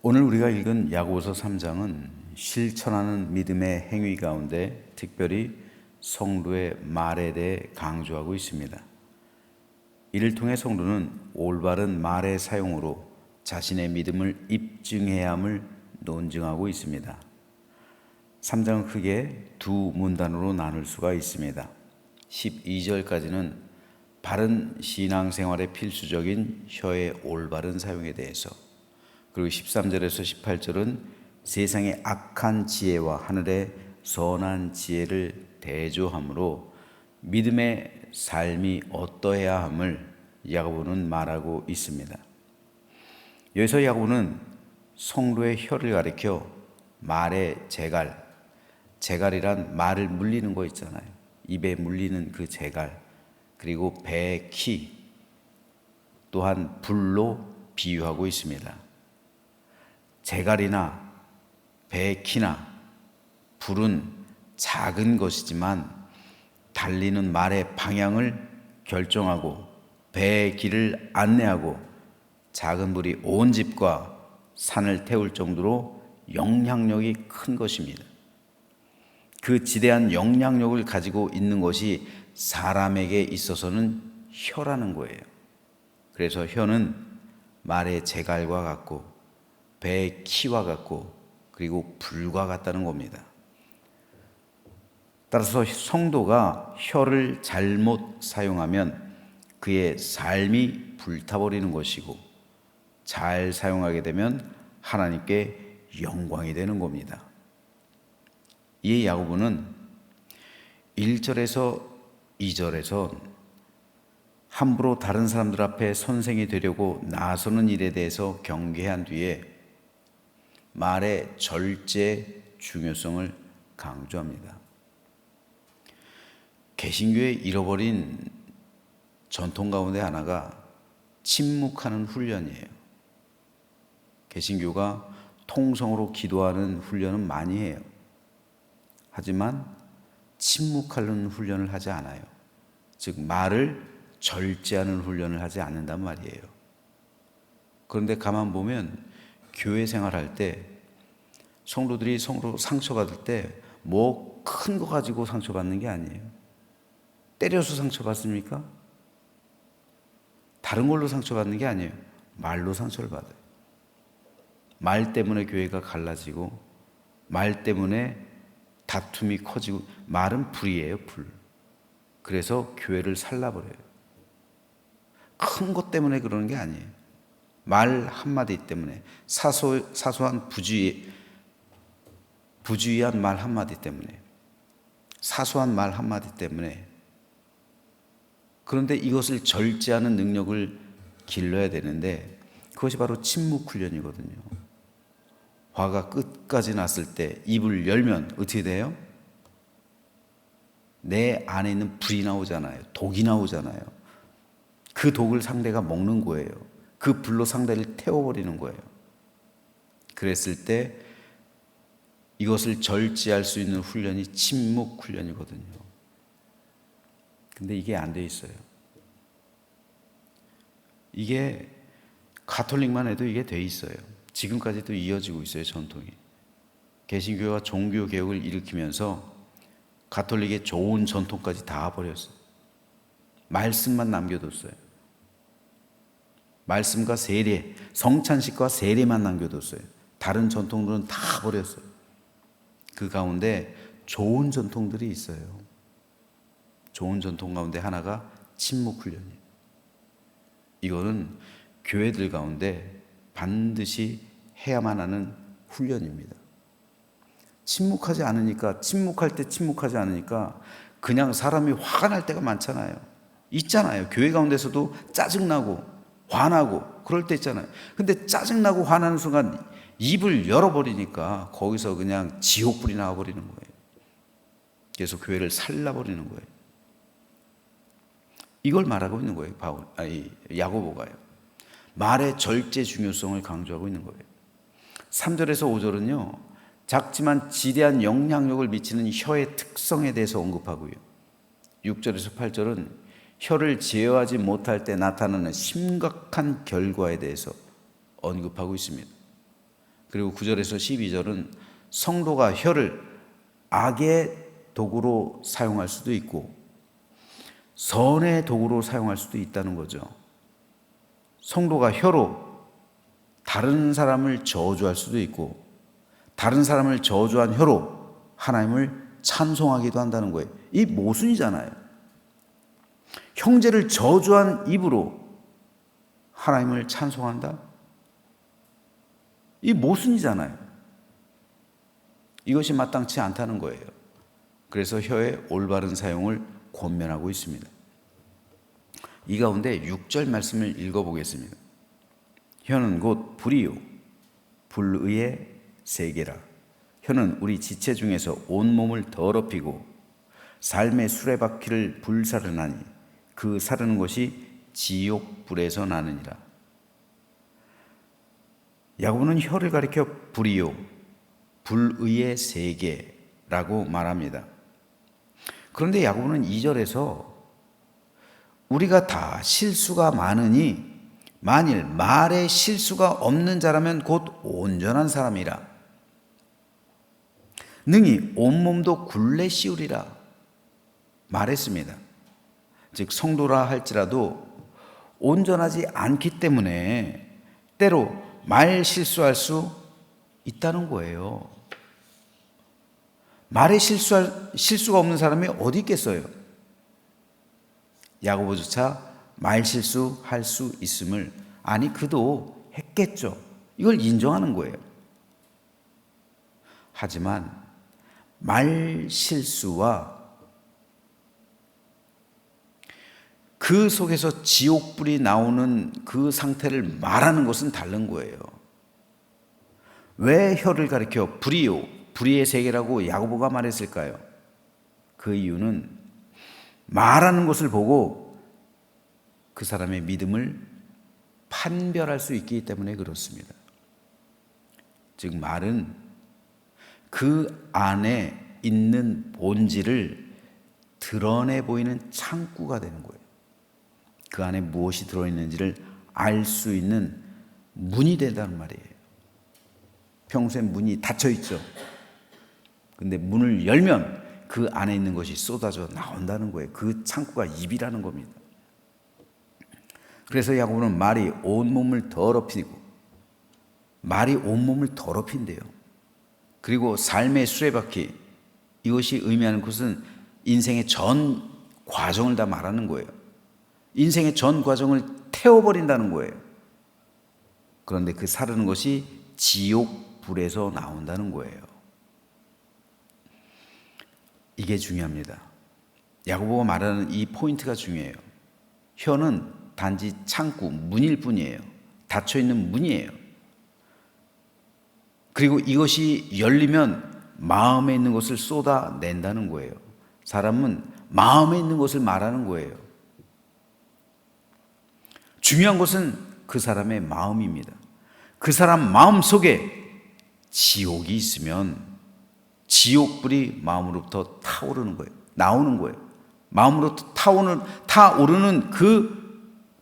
오늘 우리가 읽은 야고보서 3장은 실천하는 믿음의 행위 가운데 특별히 성도의 말에 대해 강조하고 있습니다. 이를 통해 성도는 올바른 말의 사용으로 자신의 믿음을 입증해야 함을 논증하고 있습니다. 3장은 크게 두 문단으로 나눌 수가 있습니다. 12절까지는 바른 신앙생활의 필수적인 혀의 올바른 사용에 대해서, 그리고 13절에서 18절은 세상의 악한 지혜와 하늘의 선한 지혜를 대조함으로 믿음의 삶이 어떠해야 함을 야고보는 말하고 있습니다. 여기서 야고보는 성도의 혀를 가리켜 말의 재갈이란 말을 물리는 거 있잖아요. 입에 물리는 그 재갈, 그리고 배의 키, 또한 불로 비유하고 있습니다. 재갈이나 배의 키나 불은 작은 것이지만 달리는 말의 방향을 결정하고 배의 길을 안내하고 작은 불이 온 집과 산을 태울 정도로 영향력이 큰 것입니다. 그 지대한 영향력을 가지고 있는 것이 사람에게 있어서는 혀라는 거예요. 그래서 혀는 말의 재갈과 같고 배의 키와 같고 그리고 불과 같다는 겁니다. 따라서 성도가 혀를 잘못 사용하면 그의 삶이 불타버리는 것이고, 잘 사용하게 되면 하나님께 영광이 되는 겁니다. 이에 야고보는 1절에서 2절에서 함부로 다른 사람들 앞에 선생이 되려고 나서는 일에 대해서 경계한 뒤에 말의 절제 중요성을 강조합니다. 개신교의 잃어버린 전통 가운데 하나가 침묵하는 훈련이에요. 개신교가 통성으로 기도하는 훈련은 많이 해요. 하지만 침묵하는 훈련을 하지 않아요. 즉 말을 절제하는 훈련을 하지 않는단 말이에요. 그런데 가만 보면 교회 생활할 때 성도들이 성도로 상처받을 때 뭐 큰 거 가지고 상처받는 게 아니에요. 때려서 상처받습니까? 다른 걸로 상처받는 게 아니에요. 말로 상처를 받아요. 말 때문에 교회가 갈라지고, 말 때문에 다툼이 커지고, 말은 불이에요, 불. 그래서 교회를 살라버려요. 큰 것 때문에 그러는 게 아니에요. 말 한마디 때문에, 사소한 부주의한 말 한마디 때문에, 사소한 말 한마디 때문에. 그런데 이것을 절제하는 능력을 길러야 되는데 그것이 바로 침묵 훈련이거든요. 화가 끝까지 났을 때 입을 열면 어떻게 돼요? 내 안에 있는 불이 나오잖아요. 독이 나오잖아요. 그 독을 상대가 먹는 거예요. 그 불로 상대를 태워버리는 거예요. 그랬을 때 이것을 절제할 수 있는 훈련이 침묵 훈련이거든요. 근데 이게 안 돼 있어요. 이게 가톨릭만 해도 이게 돼 있어요. 지금까지도 이어지고 있어요, 전통이. 개신교가 종교 개혁을 일으키면서 가톨릭의 좋은 전통까지 다 버렸어요. 말씀만 남겨뒀어요. 말씀과 세례, 성찬식과 세례만 남겨뒀어요. 다른 전통들은 다 버렸어요. 그 가운데 좋은 전통들이 있어요. 좋은 전통 가운데 하나가 침묵 훈련이에요. 이거는 교회들 가운데 반드시 해야만 하는 훈련입니다. 침묵하지 않으니까 그냥 사람이 화가 날 때가 많잖아요. 있잖아요. 교회 가운데서도 짜증나고 화나고 그럴 때 있잖아요. 근데 짜증나고 화나는 순간 입을 열어버리니까 거기서 그냥 지옥불이 나와버리는 거예요. 그래서 교회를 살라버리는 거예요. 이걸 말하고 있는 거예요. 야고보가요. 말의 절제 중요성을 강조하고 있는 거예요. 3절에서 5절은요, 작지만 지대한 영향력을 미치는 혀의 특성에 대해서 언급하고요. 6절에서 8절은 혀를 제어하지 못할 때 나타나는 심각한 결과에 대해서 언급하고 있습니다. 그리고 9절에서 12절은 성도가 혀를 악의 도구로 사용할 수도 있고 선의 도구로 사용할 수도 있다는 거죠. 성도가 혀로 다른 사람을 저주할 수도 있고 다른 사람을 저주한 혀로 하나님을 찬송하기도 한다는 거예요. 이 모순이잖아요. 형제를 저주한 입으로 하나님을 찬송한다? 이 모순이잖아요. 이것이 마땅치 않다는 거예요. 그래서 혀의 올바른 사용을 권면하고 있습니다. 이 가운데 6절 말씀을 읽어보겠습니다. 혀는 곧 불이요 불의의 세계라. 혀는 우리 지체 중에서 온몸을 더럽히고 삶의 수레바퀴를 불사르나니 그 사르는 것이 지옥불에서 나느니라. 야고보는 혀를 가리켜 불이요 불의의 세계라고 말합니다. 그런데 야고보는 2절에서 우리가 다 실수가 많으니 만일 말에 실수가 없는 자라면 곧 온전한 사람이라 능히 온몸도 굴레 씌우리라 말했습니다. 즉 성도라 할지라도 온전하지 않기 때문에 때로 말 실수할 수 있다는 거예요. 말에 실수가 없는 사람이 어디 있겠어요? 야고보조차 말 실수할 수 있음을 아니 그도 했겠죠. 이걸 인정하는 거예요. 하지만 말 실수와 그 속에서 지옥불이 나오는 그 상태를 말하는 것은 다른 거예요. 왜 혀를 가리켜 불이요 불의의 세계라고 야고보가 말했을까요? 그 이유는 말하는 것을 보고 그 사람의 믿음을 판별할 수 있기 때문에 그렇습니다. 즉 말은 그 안에 있는 본질을 드러내 보이는 창구가 되는 거예요. 그 안에 무엇이 들어있는지를 알 수 있는 문이 된다는 말이에요. 평소에 문이 닫혀 있죠. 근데 문을 열면 그 안에 있는 것이 쏟아져 나온다는 거예요. 그 창구가 입이라는 겁니다. 그래서 야고보는 말이 온몸을 더럽히고 말이 온몸을 더럽힌대요. 그리고 삶의 수레바퀴 이것이 의미하는 것은 인생의 전 과정을 다 말하는 거예요. 인생의 전 과정을 태워버린다는 거예요. 그런데 그 사르는 것이 지옥불에서 나온다는 거예요. 이게 중요합니다. 야고보가 말하는 이 포인트가 중요해요. 혀는 단지 창구, 문일 뿐이에요. 닫혀있는 문이에요. 그리고 이것이 열리면 마음에 있는 것을 쏟아낸다는 거예요. 사람은 마음에 있는 것을 말하는 거예요. 중요한 것은 그 사람의 마음입니다. 그 사람 마음 속에 지옥이 있으면 지옥불이 마음으로부터 타오르는 거예요. 나오는 거예요. 마음으로부터 타오르는 그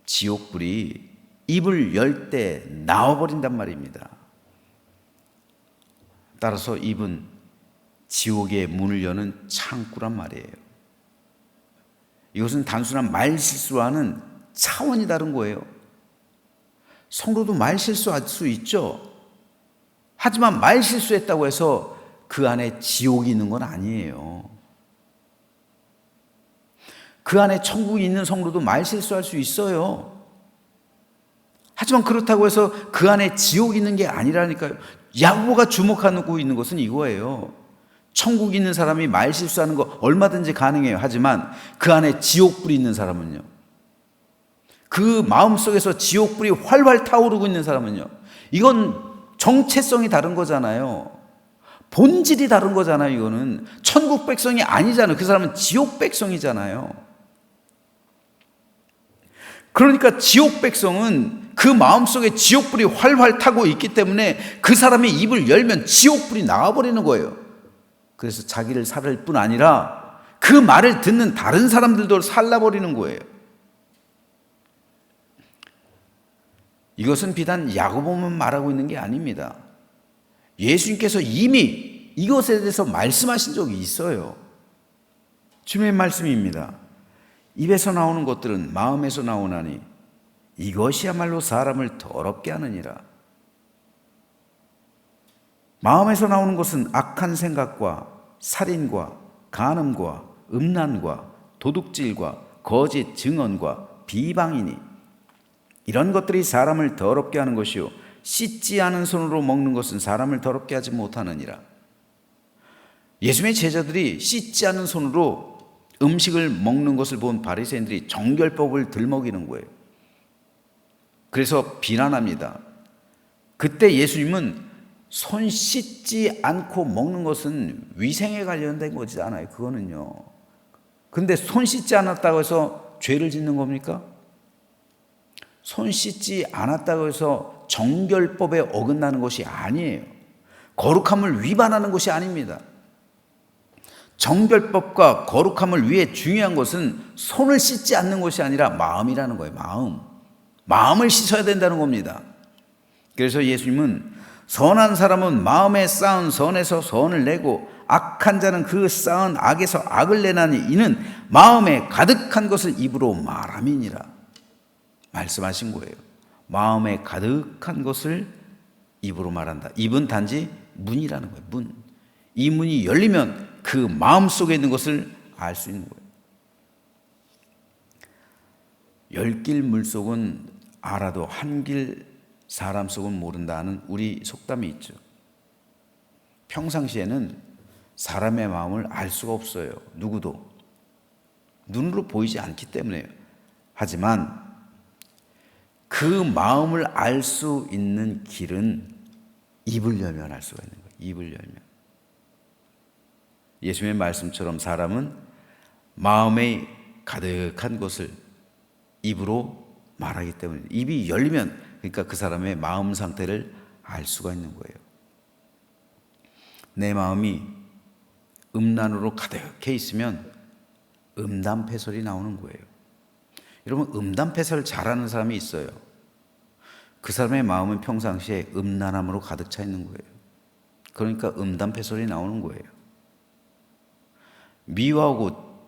지옥불이 입을 열 때 나와버린단 말입니다. 따라서 입은 지옥의 문을 여는 창구란 말이에요. 이것은 단순한 말 실수와는 차원이 다른 거예요. 성도도 말 실수할 수 있죠. 하지만 말 실수했다고 해서 그 안에 지옥이 있는 건 아니에요. 그 안에 천국이 있는 성도도 말 실수할 수 있어요. 하지만 그렇다고 해서 그 안에 지옥이 있는 게 아니라니까요. 야고보가 주목하고 있는 것은 이거예요. 천국이 있는 사람이 말 실수하는 거 얼마든지 가능해요. 하지만 그 안에 지옥불이 있는 사람은요. 그 마음속에서 지옥불이 활활 타오르고 있는 사람은요. 이건 정체성이 다른 거잖아요. 본질이 다른 거잖아요. 이거는 천국 백성이 아니잖아요. 그 사람은 지옥 백성이잖아요. 그러니까 지옥 백성은 그 마음속에 지옥불이 활활 타고 있기 때문에 그 사람의 입을 열면 지옥불이 나와버리는 거예요. 그래서 자기를 살릴 뿐 아니라 그 말을 듣는 다른 사람들도 살라버리는 거예요. 이것은 비단 야고보만 말하고 있는 게 아닙니다. 예수님께서 이미 이것에 대해서 말씀하신 적이 있어요. 주님의 말씀입니다. 입에서 나오는 것들은 마음에서 나오나니 이것이야말로 사람을 더럽게 하느니라. 마음에서 나오는 것은 악한 생각과 살인과 간음과 음란과 도둑질과 거짓 증언과 비방이니 이런 것들이 사람을 더럽게 하는 것이요 씻지 않은 손으로 먹는 것은 사람을 더럽게 하지 못하느니라. 예수님의 제자들이 씻지 않은 손으로 음식을 먹는 것을 본 바리새인들이 정결법을 들먹이는 거예요. 그래서 비난합니다. 그때 예수님은 손 씻지 않고 먹는 것은 위생에 관련된 거지 않아요. 그거는요. 근데 손 씻지 않았다고 해서 죄를 짓는 겁니까? 손 씻지 않았다고 해서 정결법에 어긋나는 것이 아니에요. 거룩함을 위반하는 것이 아닙니다. 정결법과 거룩함을 위해 중요한 것은 손을 씻지 않는 것이 아니라 마음이라는 거예요. 마음을 씻어야 된다는 겁니다. 그래서 예수님은 선한 사람은 마음에 쌓은 선에서 선을 내고 악한 자는 그 쌓은 악에서 악을 내나니 이는 마음에 가득한 것을 입으로 말함이니라 말씀하신 거예요. 마음에 가득한 것을 입으로 말한다. 입은 단지 문이라는 거예요. 문. 이 문이 열리면 그 마음 속에 있는 것을 알 수 있는 거예요. 열 길 물속은 알아도 한 길 사람 속은 모른다는 우리 속담이 있죠. 평상시에는 사람의 마음을 알 수가 없어요. 누구도. 눈으로 보이지 않기 때문에요. 하지만 그 마음을 알 수 있는 길은 입을 열면 알 수가 있는 거예요. 입을 열면. 예수님의 말씀처럼 사람은 마음에 가득한 것을 입으로 말하기 때문에 입이 열리면 그러니까 그 사람의 마음 상태를 알 수가 있는 거예요. 내 마음이 음란으로 가득해 있으면 음담패설이 나오는 거예요. 여러분 음담패설 잘하는 사람이 있어요. 그 사람의 마음은 평상시에 음란함으로 가득 차 있는 거예요. 그러니까 음담패설이 나오는 거예요. 미워하고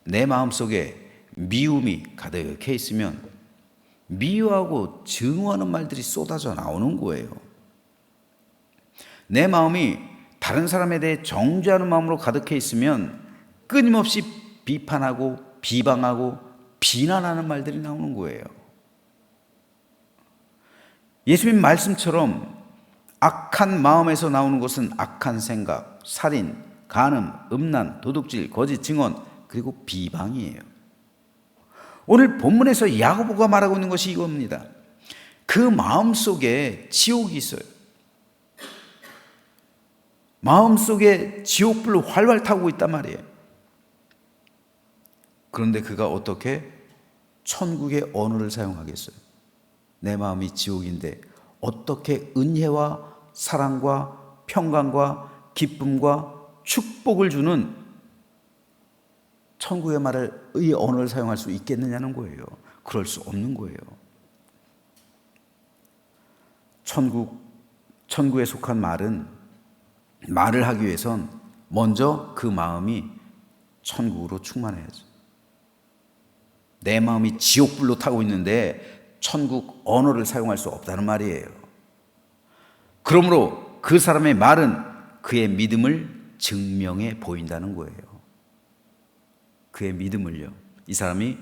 내 마음속에 미움이 가득해 있으면 미워하고 증오하는 말들이 쏟아져 나오는 거예요. 내 마음이 다른 사람에 대해 정죄하는 마음으로 가득해 있으면 끊임없이 비판하고 비방하고 비난하는 말들이 나오는 거예요. 예수님 말씀처럼 악한 마음에서 나오는 것은 악한 생각, 살인, 간음, 음란, 도둑질, 거짓 증언 그리고 비방이에요. 오늘 본문에서 야고보가 말하고 있는 것이 이겁니다. 그 마음속에 지옥이 있어요. 마음속에 지옥불 활활 타고 있단 말이에요. 그런데 그가 어떻게 천국의 언어를 사용하겠어요? 내 마음이 지옥인데 어떻게 은혜와 사랑과 평강과 기쁨과 축복을 주는 천국의 말을 의 언어를 사용할 수 있겠느냐는 거예요. 그럴 수 없는 거예요. 천국에 속한 말을 하기 위해선 먼저 그 마음이 천국으로 충만해야죠. 내 마음이 지옥불로 타고 있는데 천국 언어를 사용할 수 없다는 말이에요. 그러므로 그 사람의 말은 그의 믿음을 증명해 보인다는 거예요. 그의 믿음을요. 이 사람이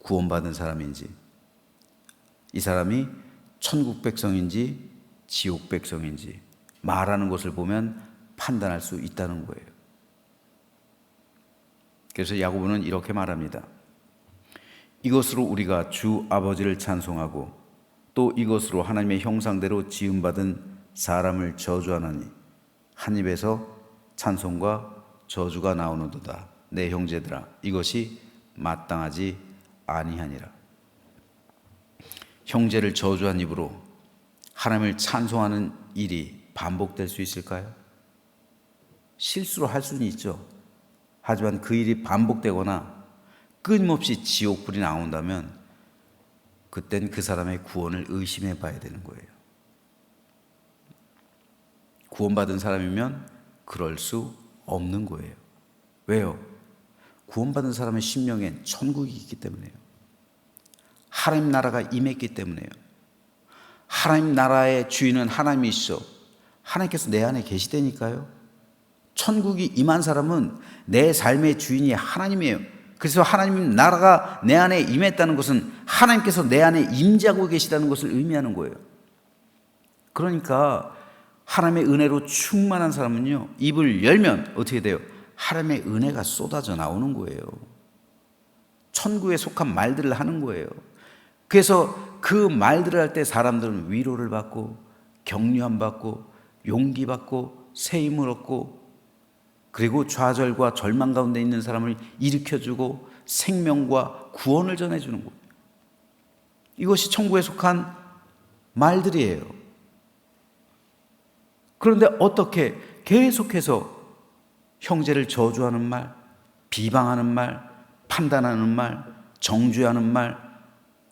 구원받은 사람인지, 이 사람이 천국 백성인지 지옥 백성인지 말하는 것을 보면 판단할 수 있다는 거예요. 그래서 야고보는 이렇게 말합니다. 이것으로 우리가 주 아버지를 찬송하고 또 이것으로 하나님의 형상대로 지음받은 사람을 저주하나니 한 입에서 찬송과 저주가 나오는도다. 내 형제들아, 이것이 마땅하지 아니하니라. 형제를 저주한 입으로 하나님을 찬송하는 일이 반복될 수 있을까요? 실수로 할 수는 있죠. 하지만 그 일이 반복되거나 끊임없이 지옥불이 나온다면 그땐 그 사람의 구원을 의심해 봐야 되는 거예요. 구원받은 사람이면 그럴 수 없는 거예요. 왜요? 구원받은 사람의 심령엔 천국이 있기 때문에요. 하나님 나라가 임했기 때문에요. 하나님 나라의 주인은 하나님이시죠. 하나님께서 내 안에 계시다니까요. 천국이 임한 사람은 내 삶의 주인이 하나님이에요. 그래서 하나님 나라가 내 안에 임했다는 것은 하나님께서 내 안에 임재하고 계시다는 것을 의미하는 거예요. 그러니까 하나님의 은혜로 충만한 사람은요, 입을 열면 어떻게 돼요? 하나님의 은혜가 쏟아져 나오는 거예요. 천국에 속한 말들을 하는 거예요. 그래서 그 말들을 할 때 사람들은 위로를 받고 격려함 받고 용기 받고 새 힘을 얻고, 그리고 좌절과 절망 가운데 있는 사람을 일으켜주고 생명과 구원을 전해주는 거예요. 이것이 천국에 속한 말들이에요. 그런데 어떻게 계속해서 형제를 저주하는 말, 비방하는 말, 판단하는 말, 정죄하는 말,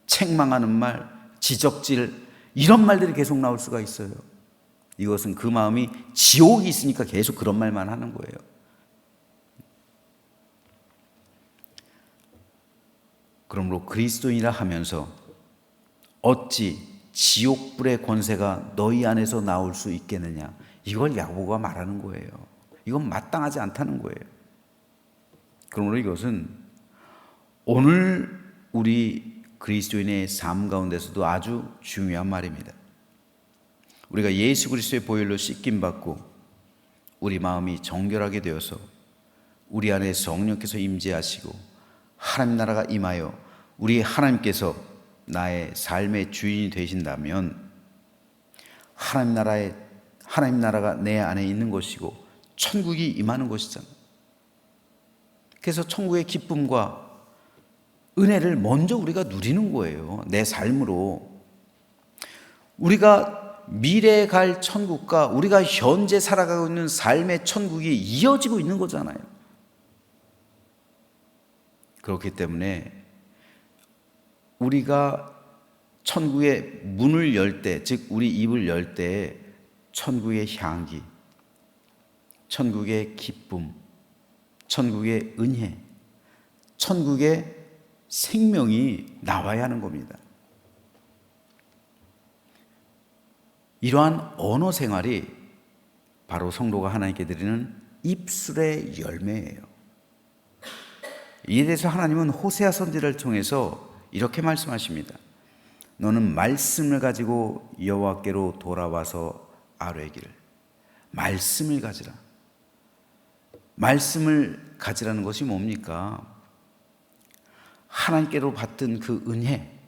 책망하는 말, 지적질, 이런 말들이 계속 나올 수가 있어요. 이것은 그 마음이 지옥이 있으니까 계속 그런 말만 하는 거예요. 그러므로 그리스도인이라 하면서 어찌 지옥불의 권세가 너희 안에서 나올 수 있겠느냐, 이걸 야고보가 말하는 거예요. 이건 마땅하지 않다는 거예요. 그러므로 이것은 오늘 우리 그리스도인의 삶 가운데서도 아주 중요한 말입니다. 우리가 예수 그리스도의 보혈로 씻김받고 우리 마음이 정결하게 되어서 우리 안에 성령께서 임재하시고 하나님 나라가 임하여 우리 하나님께서 나의 삶의 주인이 되신다면 하나님 나라가 내 안에 있는 것이고 천국이 임하는 것이잖아요. 그래서 천국의 기쁨과 은혜를 먼저 우리가 누리는 거예요. 내 삶으로. 우리가 미래에 갈 천국과 우리가 현재 살아가고 있는 삶의 천국이 이어지고 있는 거잖아요. 그렇기 때문에 우리가 천국의 문을 열 때, 즉 우리 입을 열 때 천국의 향기, 천국의 기쁨, 천국의 은혜, 천국의 생명이 나와야 하는 겁니다. 이러한 언어 생활이 바로 성도가 하나님께 드리는 입술의 열매예요. 이에 대해서 하나님은 호세아 선지자를 통해서 이렇게 말씀하십니다. 너는 말씀을 가지고 여호와께로 돌아와서 아뢰기를. 말씀을 가지라. 말씀을 가지라는 것이 뭡니까? 하나님께로 받던 그 은혜,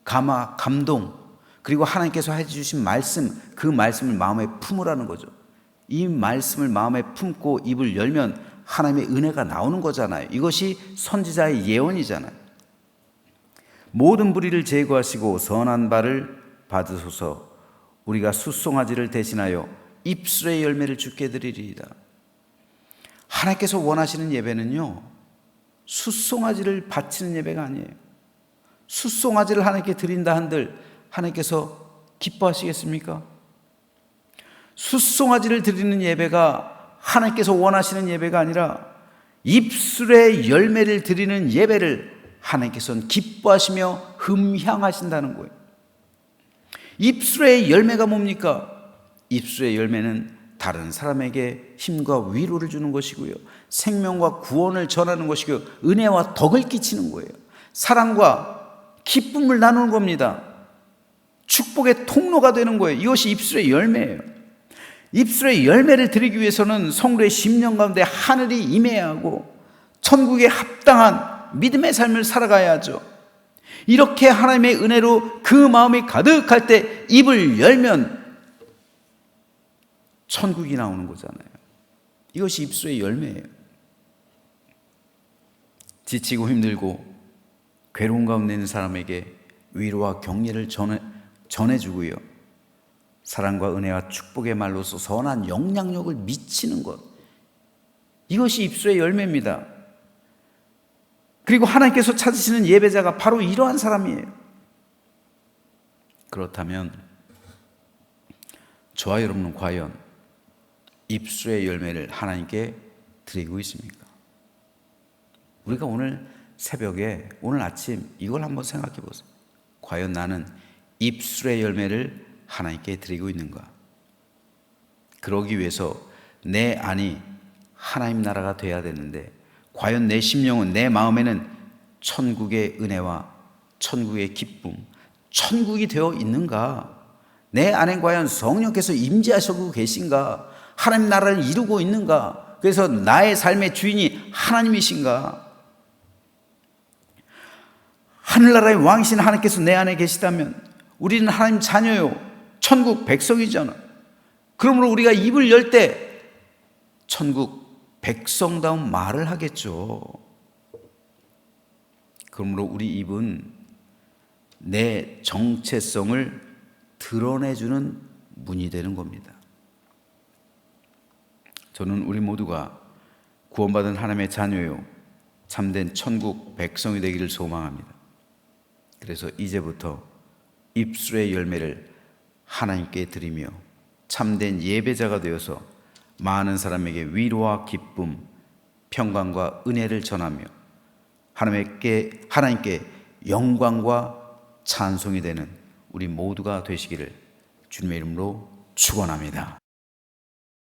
감동, 그리고 하나님께서 해주신 말씀, 그 말씀을 마음에 품으라는 거죠. 이 말씀을 마음에 품고 입을 열면 하나님의 은혜가 나오는 거잖아요. 이것이 선지자의 예언이잖아요. 모든 불의를 제거하시고 선한 바를 받으소서. 우리가 숫송아지를 대신하여 입술의 열매를 주께 드리리이다. 하나님께서 원하시는 예배는요, 숫송아지를 바치는 예배가 아니에요. 숫송아지를 하나님께 드린다 한들 하나님께서 기뻐하시겠습니까? 숫송아지를 드리는 예배가 하나님께서 원하시는 예배가 아니라 입술의 열매를 드리는 예배를 하나님께서는 기뻐하시며 흠향하신다는 거예요. 입술의 열매가 뭡니까? 입술의 열매는 다른 사람에게 힘과 위로를 주는 것이고요, 생명과 구원을 전하는 것이고요, 은혜와 덕을 끼치는 거예요. 사랑과 기쁨을 나누는 겁니다. 축복의 통로가 되는 거예요. 이것이 입술의 열매예요. 입술의 열매를 드리기 위해서는 성도의 심령 가운데 하늘이 임해야 하고 천국에 합당한 믿음의 삶을 살아가야죠. 이렇게 하나님의 은혜로 그 마음이 가득할 때 입을 열면 천국이 나오는 거잖아요. 이것이 입술의 열매예요. 지치고 힘들고 괴로운 가운데 있는 사람에게 위로와 격려를 전해주고요, 사랑과 은혜와 축복의 말로서 선한 영향력을 미치는 것, 이것이 입술의 열매입니다. 그리고 하나님께서 찾으시는 예배자가 바로 이러한 사람이에요. 그렇다면 저와 여러분은 과연 입술의 열매를 하나님께 드리고 있습니까? 우리가 오늘 새벽에, 오늘 아침 이걸 한번 생각해 보세요. 과연 나는 입술의 열매를 하나님께 드리고 있는가? 그러기 위해서 내 안이 하나님 나라가 돼야 되는데, 과연 내 심령은, 내 마음에는 천국의 은혜와 천국의 기쁨, 천국이 되어 있는가? 내 안에 과연 성령께서 임재하시고 계신가? 하나님 나라를 이루고 있는가? 그래서 나의 삶의 주인이 하나님이신가? 하늘나라의 왕이신 하나님께서 내 안에 계시다면 우리는 하나님 자녀요, 천국 백성이잖아. 그러므로 우리가 입을 열 때 천국 백성다운 말을 하겠죠. 그러므로 우리 입은 내 정체성을 드러내주는 문이 되는 겁니다. 저는 우리 모두가 구원받은 하나님의 자녀요, 참된 천국 백성이 되기를 소망합니다. 그래서 이제부터 입술의 열매를 하나님께 드리며 참된 예배자가 되어서 많은 사람에게 위로와 기쁨, 평강과 은혜를 전하며 하나님께 영광과 찬송이 되는 우리 모두가 되시기를 주님의 이름으로 축원합니다.